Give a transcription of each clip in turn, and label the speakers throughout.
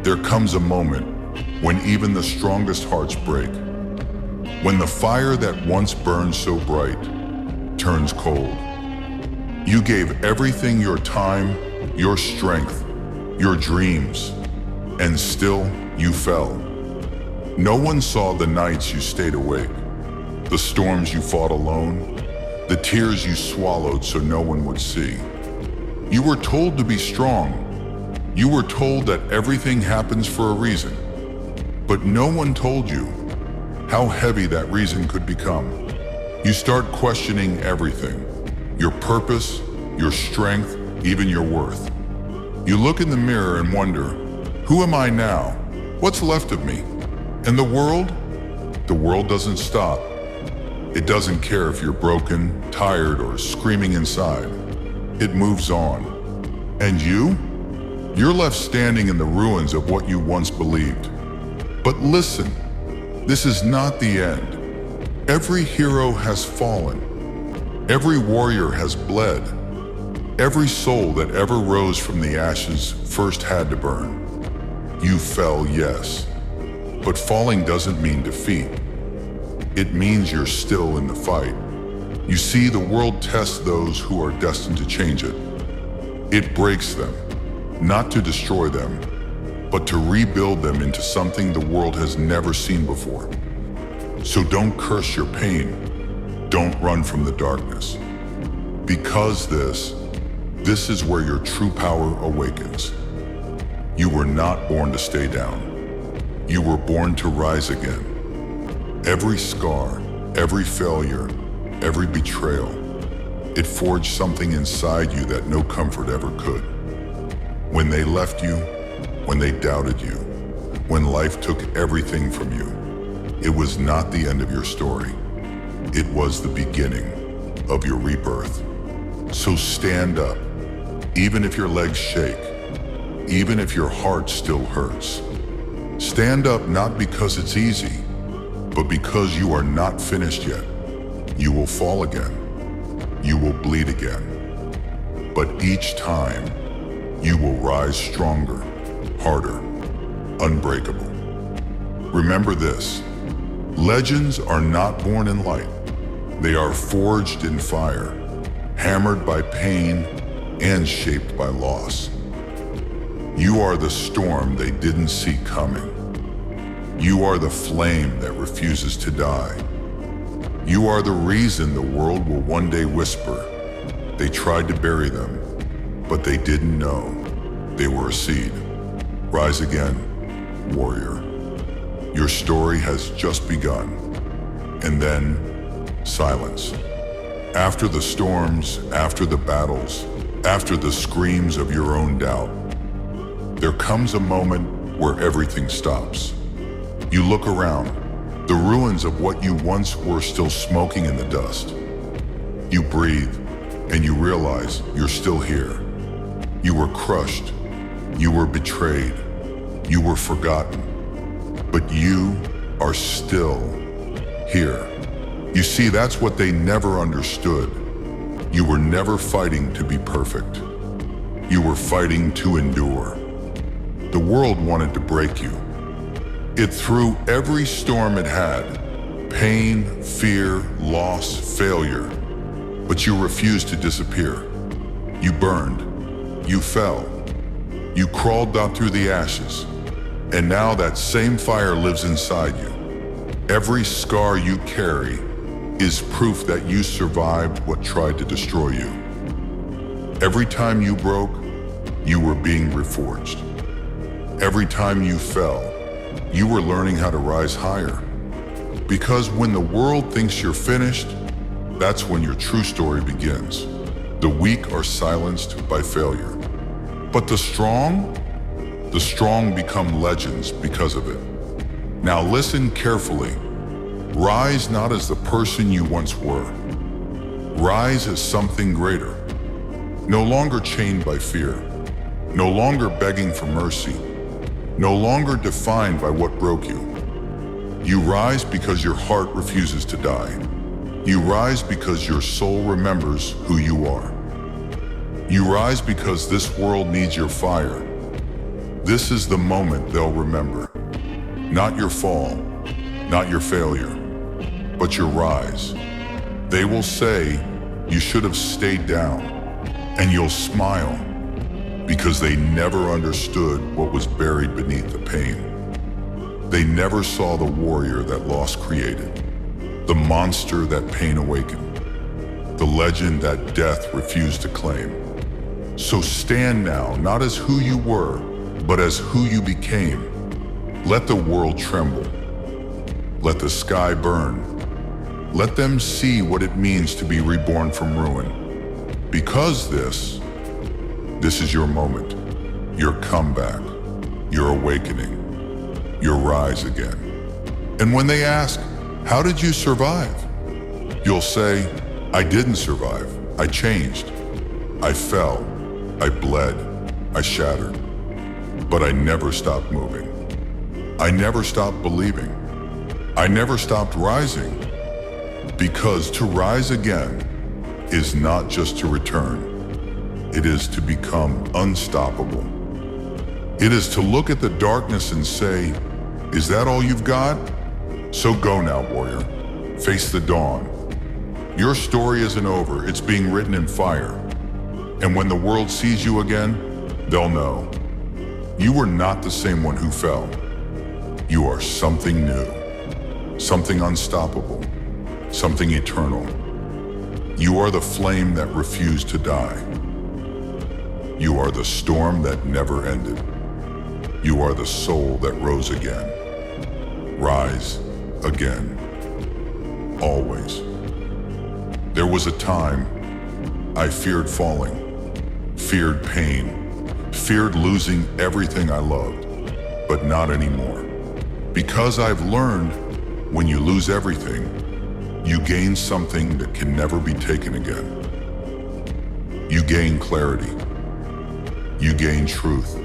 Speaker 1: There comes a moment when even the strongest hearts break. When the fire that once burned so bright turns cold. You gave everything, your time, your strength, your dreams, and still you fell. No one saw the nights you stayed awake, the storms you fought alone, the tears you swallowed so no one would see. You were told to be strong. You were told that everything happens for a reason. But no one told you how heavy that reason could become. You start questioning everything, your purpose, your strength, even your worth. You look in the mirror and wonder, who am I now? What's left of me? And the world doesn't stop. It doesn't care if you're broken, tired, or screaming inside. It moves on. And you're left standing in the ruins of what you once believed. But listen, this is not the end. Every hero has fallen. Every warrior has bled. Every soul that ever rose from the ashes first had to burn. You fell, yes. But falling doesn't mean defeat. It means you're still in the fight. You see, the world tests those who are destined to change it. It breaks them, not to destroy them, but to rebuild them into something the world has never seen before. So don't curse your pain. Don't run from the darkness. Because this is where your true power awakens. You were not born to stay down. You were born to rise again. Every scar, every failure, every betrayal, it forged something inside you that no comfort ever could. When they left you, when they doubted you, when life took everything from you, it was not the end of your story. It was the beginning of your rebirth. So stand up, even if your legs shake, even if your heart still hurts. Stand up not because it's easy, but because you are not finished yet. You will fall again. You will bleed again. But each time, you will rise stronger, harder, unbreakable. Remember this, legends are not born in light. They are forged in fire, hammered by pain and shaped by loss. You are the storm they didn't see coming. You are the flame that refuses to die. You are the reason the world will one day whisper. They tried to bury them, but they didn't know they were a seed. Rise again, warrior. Your story has just begun. And then, silence. After the storms, after the battles, after the screams of your own doubt, there comes a moment where everything stops. You look around. The ruins of what you once were still smoking in the dust. You breathe, and you realize you're still here. You were crushed. You were betrayed. You were forgotten. But you are still here. You see, that's what they never understood. You were never fighting to be perfect. You were fighting to endure. The world wanted to break you. It threw every storm it had, pain, fear, loss, failure. But you refused to disappear. You burned. You fell. You crawled out through the ashes. And now that same fire lives inside you. Every scar you carry is proof that you survived what tried to destroy you. Every time you broke, you were being reforged. Every time you fell, you were learning how to rise higher. Because when the world thinks you're finished, that's when your true story begins. The weak are silenced by failure. But the strong become legends because of it. Now listen carefully. Rise not as the person you once were. Rise as something greater. No longer chained by fear. No longer begging for mercy. No longer defined by what broke you. You rise because your heart refuses to die. You rise because your soul remembers who you are. You rise because this world needs your fire. This is the moment they'll remember. Not your fall, not your failure, but your rise. They will say, you should have stayed down, and you'll smile because they never understood what was buried beneath the pain. They never saw the warrior that loss created, the monster that pain awakened, the legend that death refused to claim. So stand now, not as who you were, but as who you became. Let the world tremble. Let the sky burn. Let them see what it means to be reborn from ruin. Because this is your moment, your comeback, your awakening, your rise again. And when they ask, how did you survive? You'll say, I didn't survive. I changed. I fell. I bled. I shattered. But I never stopped moving. I never stopped believing. I never stopped rising. Because to rise again is not just to return. It is to become unstoppable. It is to look at the darkness and say, is that all you've got? So go now, warrior. Face the dawn. Your story isn't over. It's being written in fire. And when the world sees you again, they'll know. You were not the same one who fell. You are something new, something unstoppable, something eternal. You are the flame that refused to die. You are the storm that never ended. You are the soul that rose again. Rise again. Always. There was a time I feared falling, feared pain, feared losing everything I loved, but not anymore. Because I've learned when you lose everything, you gain something that can never be taken again. You gain clarity. You gain truth.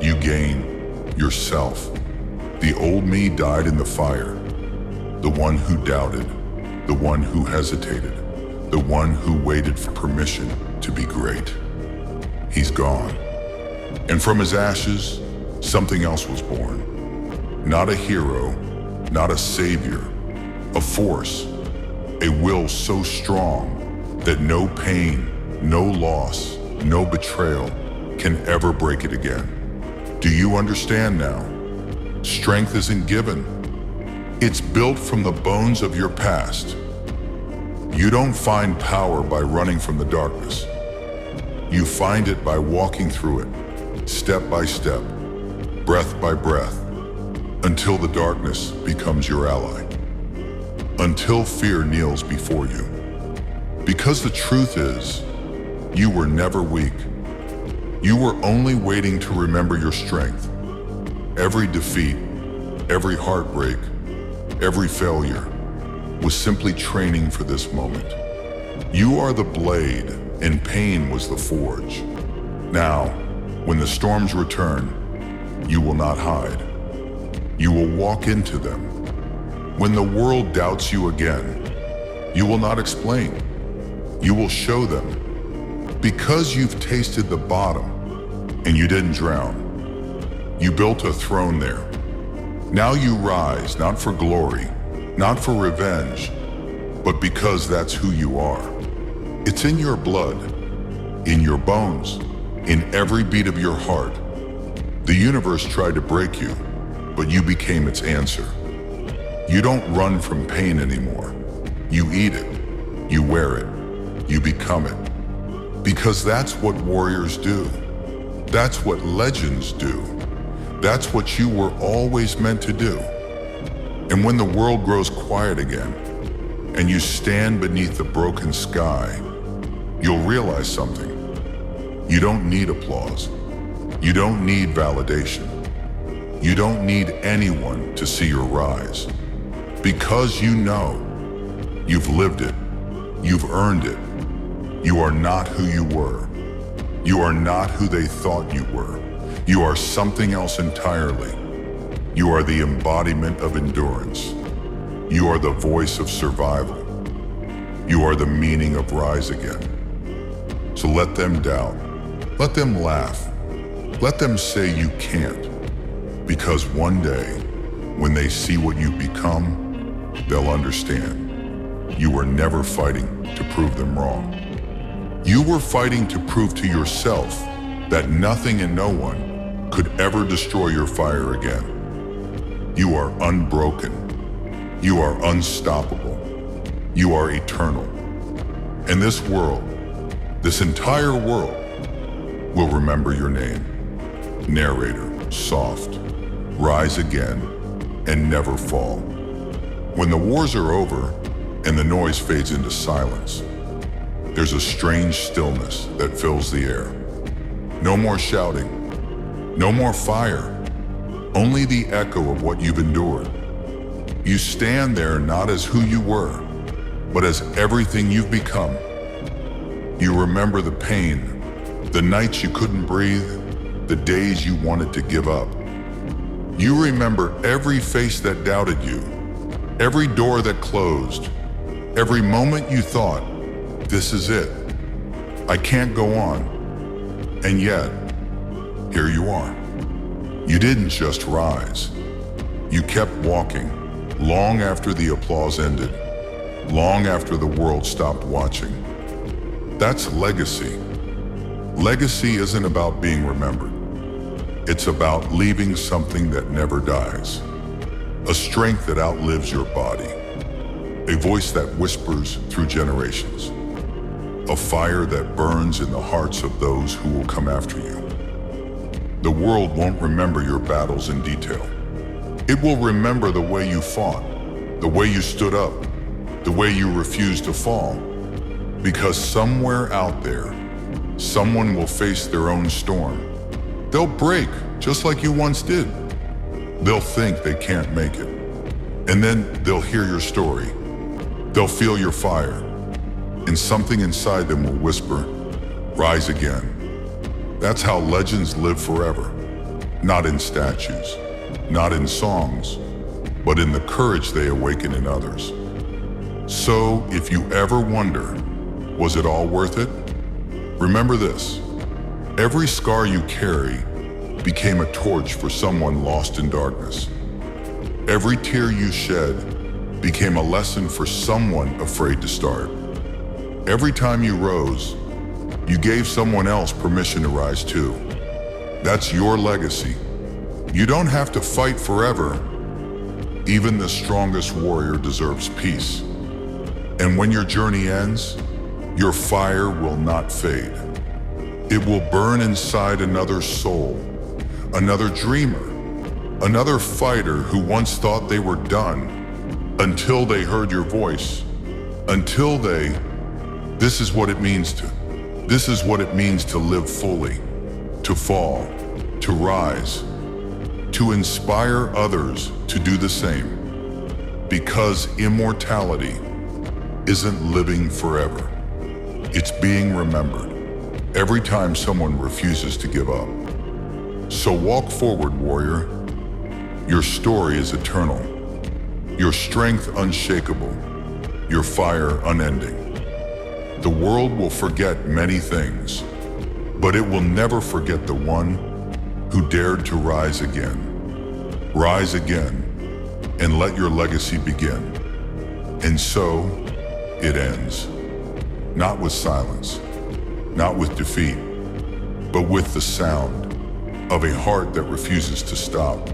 Speaker 1: You gain yourself. The old me died in the fire. The one who doubted, the one who hesitated, the one who waited for permission to be great. He's gone. And from his ashes, something else was born. Not a hero, not a savior, a force, a will so strong that no pain, no loss, no betrayal can ever break it again. Do you understand now? Strength isn't given. It's built from the bones of your past. You don't find power by running from the darkness. You find it by walking through it, step by step, breath by breath, until the darkness becomes your ally, until fear kneels before you. Because the truth is, you were never weak. You were only waiting to remember your strength. Every defeat, every heartbreak, every failure was simply training for this moment. You are the blade, and pain was the forge. Now, when the storms return, you will not hide. You will walk into them. When the world doubts you again, you will not explain. You will show them. Because you've tasted the bottom and you didn't drown. You built a throne there. Now you rise, not for glory, not for revenge, but because that's who you are. It's in your blood, in your bones, in every beat of your heart. The universe tried to break you, but you became its answer. You don't run from pain anymore. You eat it, you wear it, you become it. Because that's what warriors do. That's what legends do. That's what you were always meant to do. And when the world grows quiet again, and you stand beneath the broken sky, you'll realize something. You don't need applause. You don't need validation. You don't need anyone to see your rise. Because you know, you've lived it, you've earned it. You are not who you were. You are not who they thought you were. You are something else entirely. You are the embodiment of endurance. You are the voice of survival. You are the meaning of rise again. So let them doubt. Let them laugh. Let them say you can't, because one day, when they see what you've become, they'll understand. You were never fighting to prove them wrong. You were fighting to prove to yourself that nothing and no one could ever destroy your fire again. You are unbroken. You are unstoppable. You are eternal. And this world, this entire world, will remember your name. Narrator, soft, rise again, and never fall. When the wars are over and the noise fades into silence, there's a strange stillness that fills the air. No more shouting, no more fire, only the echo of what you've endured. You stand there not as who you were, but as everything you've become. You remember the pain, the nights you couldn't breathe, the days you wanted to give up. You remember every face that doubted you, every door that closed, every moment you thought, this is it, I can't go on. And yet, here you are. You didn't just rise. You kept walking, long after the applause ended, long after the world stopped watching. That's legacy. Legacy isn't about being remembered. It's about leaving something that never dies. A strength that outlives your body. A voice that whispers through generations. A fire that burns in the hearts of those who will come after you. The world won't remember your battles in detail. It will remember the way you fought, the way you stood up, the way you refused to fall. Because somewhere out there, someone will face their own storm. They'll break just like you once did. They'll think they can't make it. And then they'll hear your story. They'll feel your fire. And something inside them will whisper, rise again. That's how legends live forever. Not in statues, not in songs, but in the courage they awaken in others. So if you ever wonder, was it all worth it? Remember this, every scar you carry became a torch for someone lost in darkness. Every tear you shed became a lesson for someone afraid to start. Every time you rose, you gave someone else permission to rise too. That's your legacy. You don't have to fight forever. Even the strongest warrior deserves peace. And when your journey ends, your fire will not fade. It will burn inside another soul, another dreamer, another fighter who once thought they were done until they heard your voice, until this is what it means to live fully, to fall, to rise, to inspire others to do the same. Because immortality isn't living forever. It's being remembered every time someone refuses to give up. So walk forward, warrior. Your story is eternal. Your strength unshakable. Your fire unending. The world will forget many things, but it will never forget the one who dared to rise again. Rise again and let your legacy begin. And so it ends. Not with silence, not with defeat, but with the sound of a heart that refuses to stop.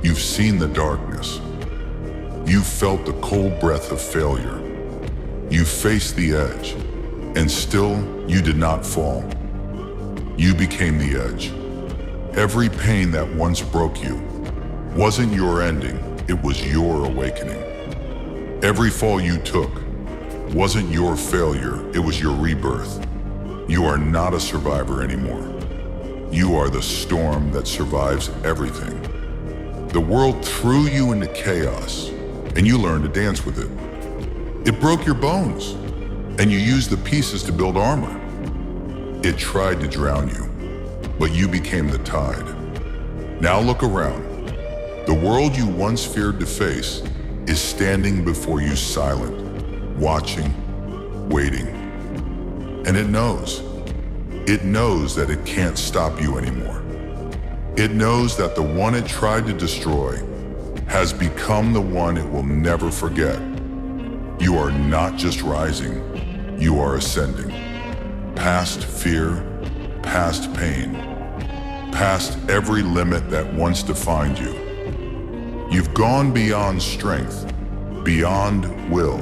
Speaker 1: You've seen the darkness. You've felt the cold breath of failure. You faced the edge, and still you did not fall. You became the edge. Every pain that once broke you wasn't your ending, it was your awakening. Every fall you took wasn't your failure, it was your rebirth. You are not a survivor anymore. You are the storm that survives everything. The world threw you into chaos, and you learned to dance with it. It broke your bones, and you used the pieces to build armor. It tried to drown you, but you became the tide. Now look around. The world you once feared to face is standing before you silent, watching, waiting. And it knows that it can't stop you anymore. It knows that the one it tried to destroy has become the one it will never forget. You are not just rising, you are ascending. Past fear, past pain, past every limit that once defined you. You've gone beyond strength, beyond will,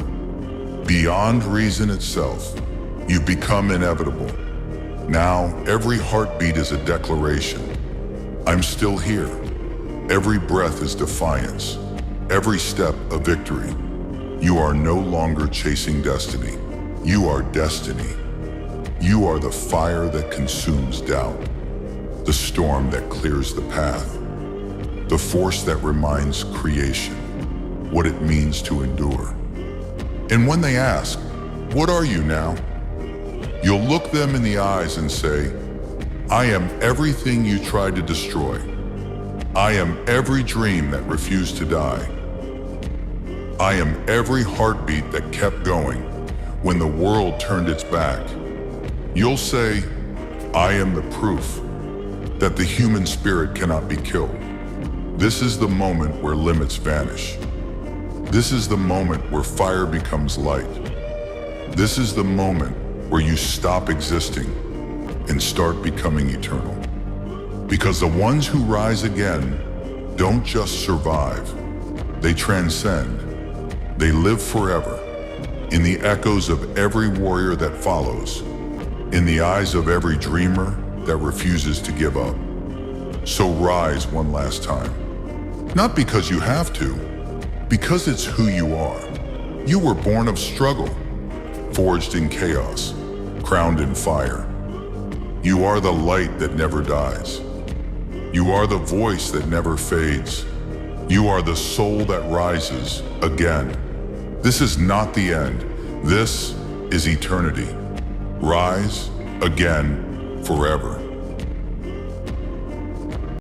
Speaker 1: beyond reason itself. You've become inevitable. Now, every heartbeat is a declaration. I'm still here. Every breath is defiance. Every step a victory. You are no longer chasing destiny. You are destiny. You are the fire that consumes doubt, the storm that clears the path, the force that reminds creation what it means to endure. And when they ask, "What are you now?" you'll look them in the eyes and say, "I am everything you tried to destroy. I am every dream that refused to die. I am every heartbeat that kept going when the world turned its back." You'll say, "I am the proof that the human spirit cannot be killed." This is the moment where limits vanish. This is the moment where fire becomes light. This is the moment where you stop existing and start becoming eternal. Because the ones who rise again don't just survive, they transcend. They live forever, in the echoes of every warrior that follows, in the eyes of every dreamer that refuses to give up. So rise one last time. Not because you have to, because it's who you are. You were born of struggle, forged in chaos, crowned in fire. You are the light that never dies. You are the voice that never fades. You are the soul that rises again. This is not the end. This is eternity. Rise again forever.